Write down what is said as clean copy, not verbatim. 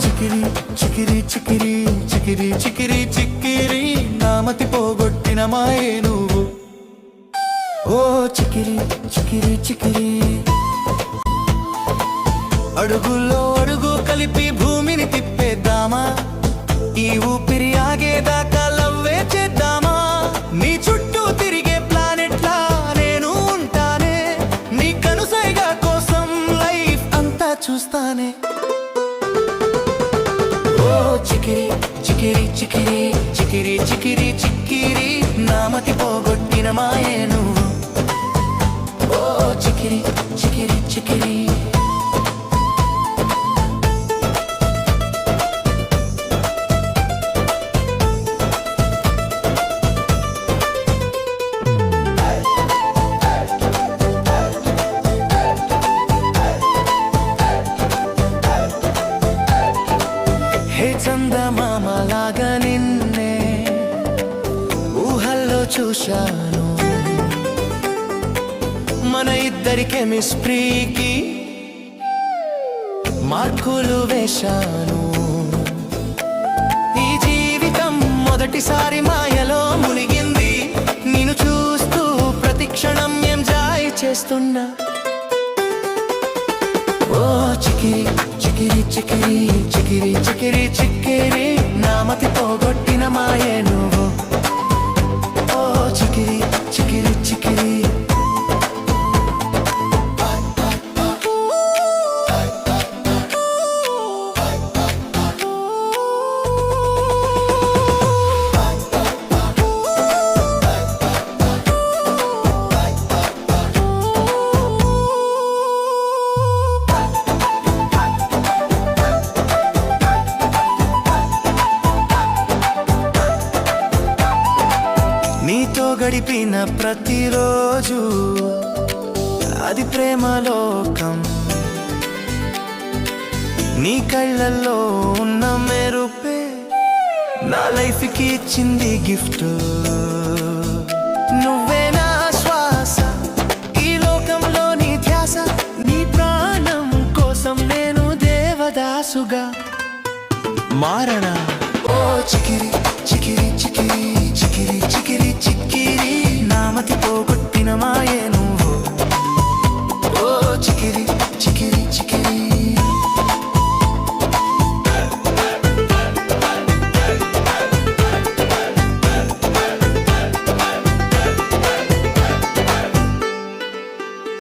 చికిరి చికిరి చికిరి చికిరి చికిరి చికిరి నామతి పోగొట్టిన మాయే నువ్వు. ఓ చికిరి చికిరి చికిరి అడుగుల్లో అడుగు కలిపి భూమిని తిప్పేద్దామా, ఈ ఊపిరి ఆగేదాకా లవ్వే చేద్దామా. నీ చుట్టూ తిరిగే ప్లానెట్లా నేను ఉంటానే, నీ కనుసైగా కోసం లైఫ్ అంతా చూస్తానే. ఓ చికిరి చికిరి చికిరి చికిరి చికిరి చికిరి నామతి పోగొట్టిన మాయే నువ్వు. ఓ చికిరి చికిరి చికిరి చందమామలాగా నిన్నే ఊహల్లో చూశాను, మన ఇద్దరి కెమిస్ట్రీకి మార్కులు వేశాను. ఈ జీవితం మొదటిసారి మాయలో మునిగింది, నిన్ను చూస్తూ ప్రతి క్షణం ఎంజాయ్ చేస్తున్నా. ఓ చికిరి చికిరి చికిరి చికిరి చికిరి చికిరి నామతి పోగొట్టిన మాయే నువ్వు. ఓ చికిరి చికిరి చికిరి నీతో గడిపిన ప్రతిరోజు అది ప్రేమలోకం, నీ కళ్ళల్లో ఉన్న మెరుపే నా లైఫ్కి ఇచ్చింది గిఫ్ట్. నువ్వే నా శ్వాస, ఈ లోకంలో నీ ధ్యాస, నీ ప్రాణం కోసం నేను దేవదాసుగా మారనా. ఓ చికిరి చికిరి చికిరి చికిరి చికిరి చికిరి నామతి పోగొట్టిన మాయే నువ్వు. ఓ చికిరి చికిరి చికిరి